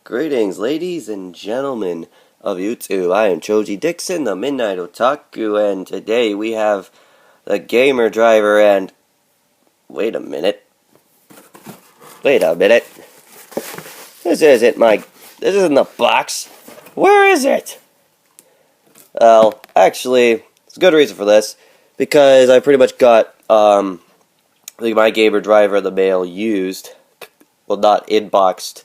Greetings, ladies and gentlemen of YouTube. I am Joji Dixon, the Midnight Otaku, and today we have the gamer driver and... Wait a minute. This isn't the box. Where is it? Well, actually, there's a good reason for this, because I pretty much got, my gamer driver in the mail used. Well, not inboxed.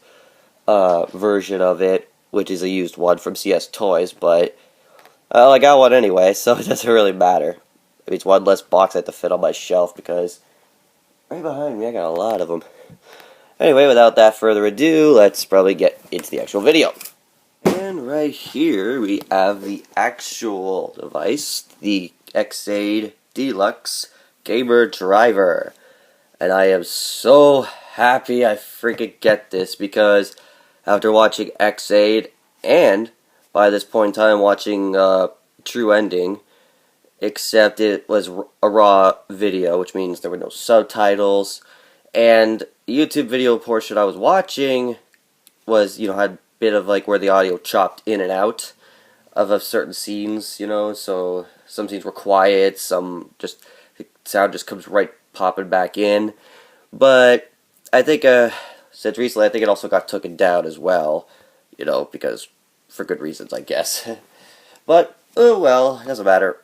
Version of it, which is a used one from CS Toys, but I got one anyway, so it doesn't really matter. It means one less box I have to fit on my shelf, because right behind me I got a lot of them. Anyway, without that further ado, let's probably get into the actual video. And right here we have the actual device, the X8 Deluxe Gamer Driver. And I am so happy I freaking get this, because after watching X8 and by this point in time watching True Ending, except it was a raw video, which means there were no subtitles, and the YouTube video portion I was watching was, had a bit of like where the audio chopped in and out of certain scenes, so some scenes were quiet, some just, the sound just comes right popping back in, but I think, since recently, I think it also got taken down as well, because for good reasons, I guess. But, oh well, it doesn't matter.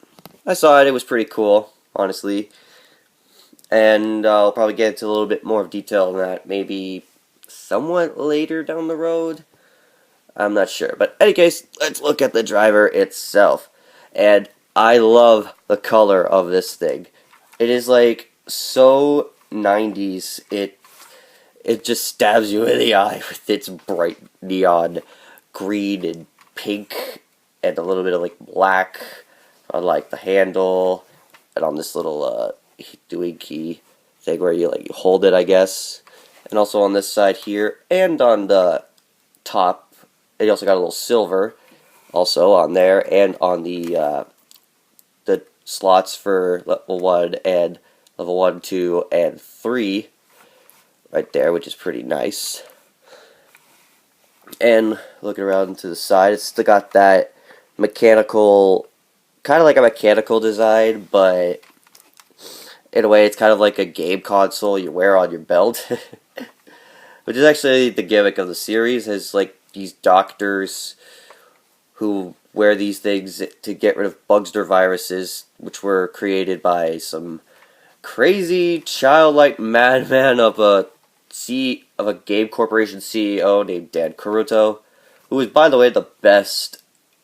I saw it was pretty cool, honestly. And I'll probably get into a little bit more of detail on that, maybe somewhat later down the road. I'm not sure. But, in any case, let's look at the driver itself. And I love the color of this thing. It is, like, so 90s, it just stabs you in the eye with its bright neon green and pink and a little bit of like black on like the handle and on this little doing key thing where you hold it, I guess, and also on this side here and on the top. It also got a little silver also on there and on the slots for level 1 and level 1, 2, and 3. Right there, which is pretty nice. And looking around to the side, it's still got that mechanical, kind of like a mechanical design, but in a way it's kind of like a game console you wear on your belt. Which is actually the gimmick of the series, is like these doctors who wear these things to get rid of bugs or viruses, which were created by some crazy childlike madman of a game corporation CEO named Dan Karuto, who was, by the way, the best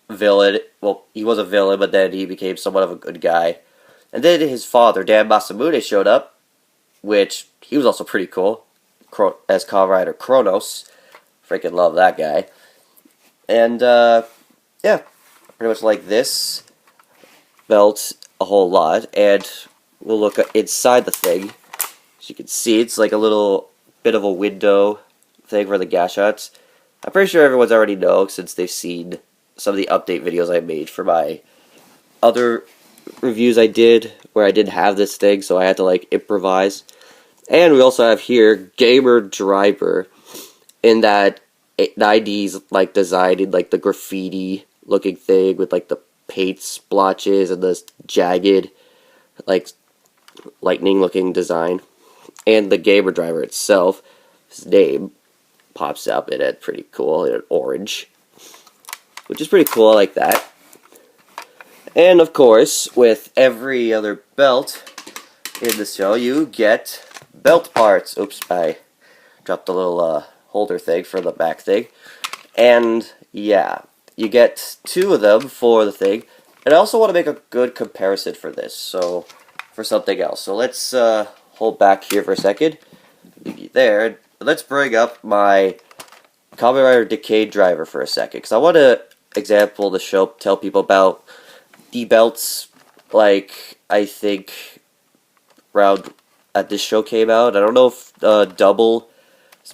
villain. Well, he was a villain, but then he became somewhat of a good guy. And then his father, Dan Masamune, showed up, which he was also pretty cool, as Kamen Rider Kronos. Freaking love that guy. And, yeah, pretty much like this belt a whole lot, and we'll look inside the thing. As you can see, it's like a little bit of a window thing for the Gashats. I'm pretty sure everyone's already known since they've seen some of the update videos I made for my other reviews I did where I didn't have this thing, so I had to improvise. And we also have here Gamer Driver in that 90s design in the graffiti looking thing with the paint splotches and the jagged lightning looking design. And the gamer driver itself, his name pops up in it, pretty cool, in orange, which is pretty cool, I like that. And of course, with every other belt in the show, you get belt parts. Oops, I dropped the little holder thing for the back thing. And yeah, you get 2 of them for the thing. And I also want to make a good comparison for this, so for something else. So let's hold back here for a second. There. Let's bring up my Kamen Rider Decade driver for a second, because I want to example the show, tell people about the belts, I think around at this show came out. I don't know if double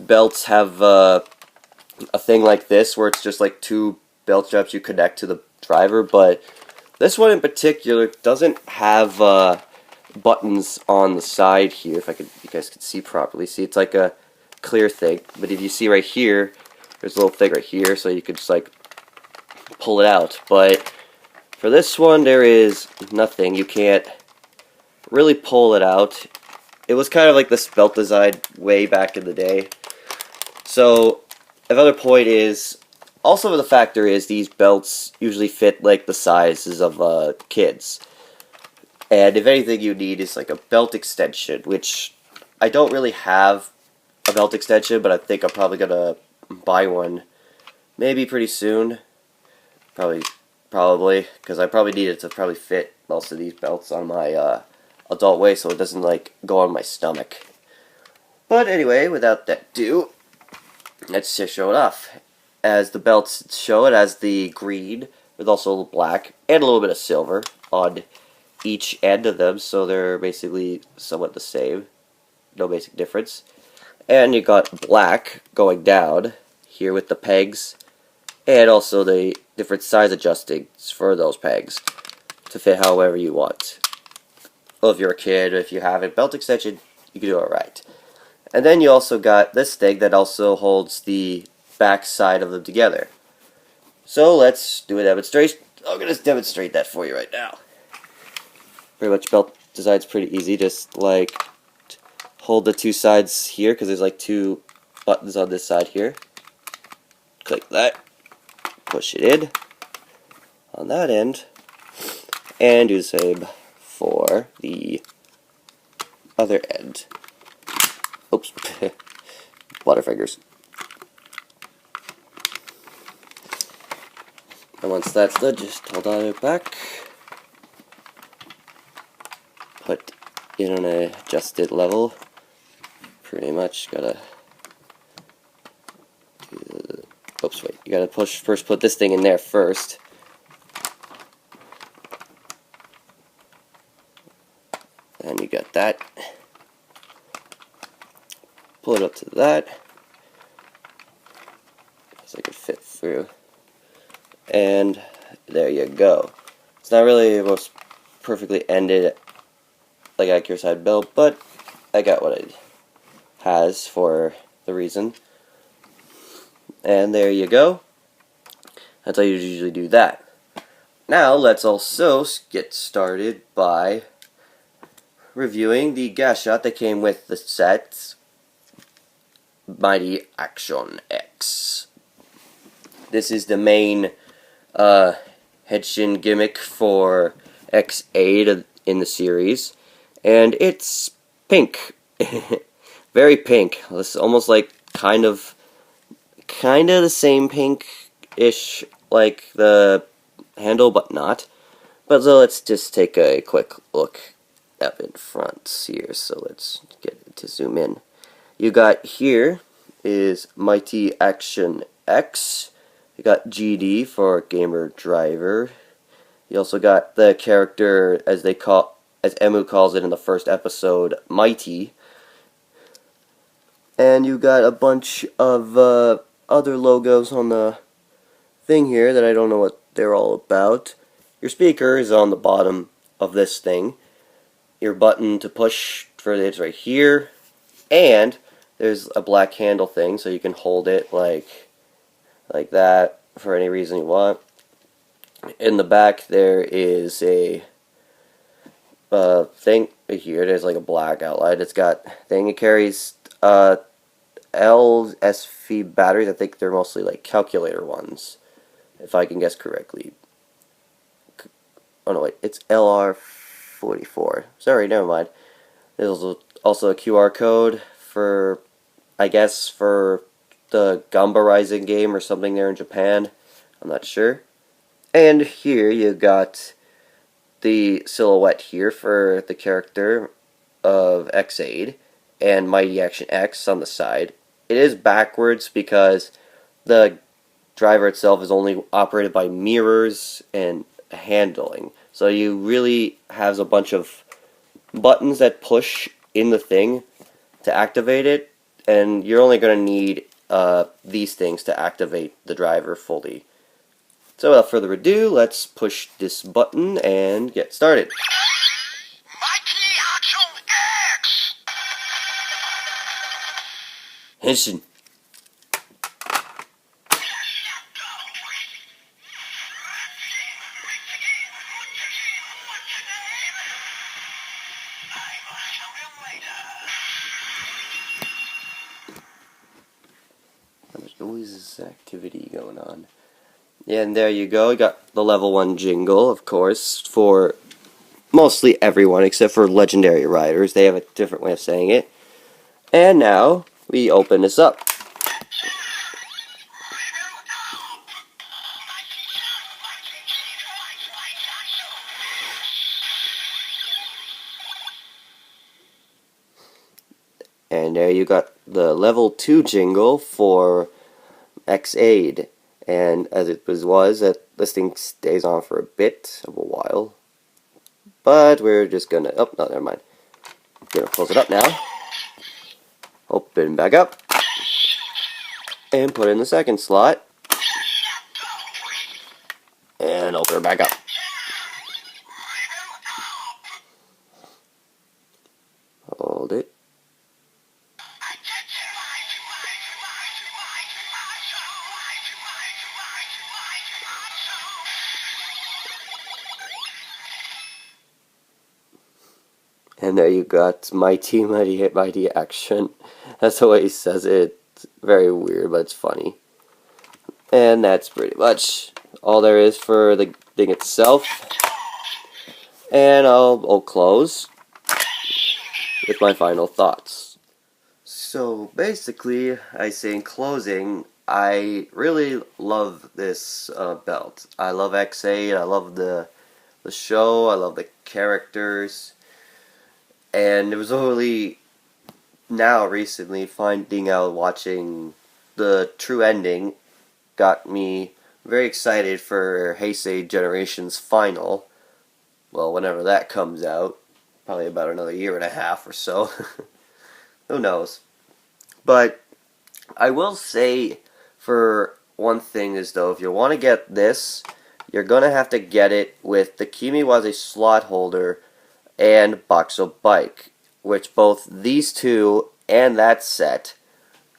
belts have a thing like this, where it's just 2 belt straps you connect to the driver, but this one in particular doesn't have buttons on the side here, if you guys can see properly. See, it's like a clear thing, but if you see right here, there's a little thing right here, so you could just like pull it out. But for this one, there is nothing. You can't really pull it out. It was kind of like the belt design way back in the day. So another point is, also the factor is these belts usually fit like the sizes of kids. And if anything you need is like a belt extension, which I don't really have a belt extension, but I think I'm probably gonna buy one maybe pretty soon. Probably, because I probably need it to probably fit most of these belts on my adult waist so it doesn't like go on my stomach. But anyway, without that ado, let's just show it off. As the belts show, it has the green with also black and a little bit of silver on each end of them, so they're basically somewhat the same. No basic difference. And you got black going down here with the pegs, and also the different size adjustings for those pegs to fit however you want. Well, if you're a kid, if you have a belt extension, you can do it right. And then you also got this thing that also holds the back side of them together. So let's do a demonstration. I'm going to demonstrate that for you right now. Pretty much belt design's pretty easy. Just like hold the two sides here because there's like two buttons on this side here. Click that. Push it in on that end. And do the same for the other end. Oops. Butterfingers. And once that's done, just hold on it back. Put it on an adjusted level. Pretty much gotta do the, oops, wait. You gotta first put this thing in there first. And you got that. Pull it up to that. So it can fit through. And there you go. It's not really the most perfectly ended like accurate side belt, but I got what it has for the reason. And there you go. That's how you usually do that. Now let's also get started by reviewing the Gashat that came with the set Mighty Action X. This is the main Henshin gimmick for X8 in the series, and it's pink. Very pink. It's almost like kind of the same pink-ish like the handle, but not. But so let's just take a quick look up in front here. So let's get it to zoom in. You got here is Mighty Action X. You got GD for Gamer Driver. You also got the character as Emu calls it in the first episode, Mighty. And you got a bunch of other logos on the thing here that I don't know what they're all about. Your speaker is on the bottom of this thing. Your button to push for it is right here. And there's a black handle thing so you can hold it like that for any reason you want. In the back there is a thing here. There's like a black outline. It's got thing. It carries LSV batteries. I think they're mostly like calculator ones, if I can guess correctly. Oh no, wait, it's LR44. Sorry, never mind. There's also a QR code for, I guess, for the Gamba Rising game or something there in Japan. I'm not sure. And here you got the silhouette here for the character of X8 and Mighty Action X on the side. It is backwards because the driver itself is only operated by mirrors and handling. So you really have a bunch of buttons that push in the thing to activate it, and you're only going to need these things to activate the driver fully. So without further ado, let's push this button and get started. Mighty Action X! Henshin. is activity going on? Yeah, and there you go. You got the level 1 jingle, of course, for mostly everyone except for legendary riders. They have a different way of saying it. And now we open this up. And there you got the level 2 jingle for X-Aid. And as it was that this thing stays on for a bit of a while. But we're just gonna, oh, no, never mind. We're gonna close it up now. Open back up. And put in the second slot. And open it back up. Hold it. And there you got Mighty Mighty Mighty Action. That's the way he says it. It's very weird, but it's funny. And that's pretty much all there is for the thing itself. And I'll close with my final thoughts. So basically, I say in closing, I really love this belt. I love X8, I love the show, I love the characters. And it was only now recently finding out, watching the true ending, got me very excited for Heisei Generation's final. Well, whenever that comes out, probably about another year and a half or so. Who knows? But I will say, for one thing, is though, if you want to get this, you're gonna have to get it with the Kimiwaze slot holder and Boxo Bike, which both these two and that set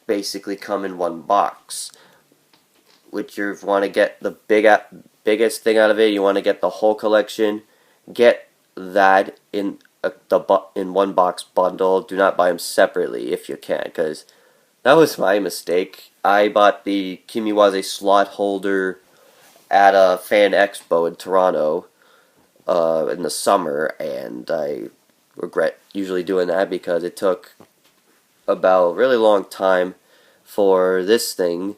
basically come in one box. Which you want to get the biggest thing out of it, you want to get the whole collection, get that in in one box bundle. Do not buy them separately if you can, because that was my mistake. I bought the Kimiwaze slot holder at a fan expo in Toronto in the summer, and I regret usually doing that because it took about a really long time for this thing,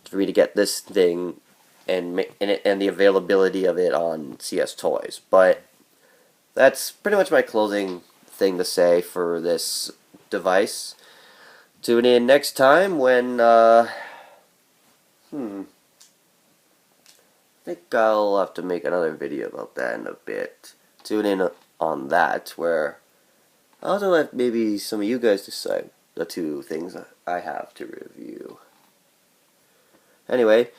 for me to get this thing and the availability of it on CS Toys. But that's pretty much my closing thing to say for this device. Tune in next time when I think I'll have to make another video about that in a bit. Tune in on that, where I'll also let maybe some of you guys decide the two things I have to review. Anyway,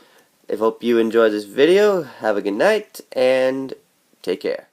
I hope you enjoyed this video. Have a good night, and take care.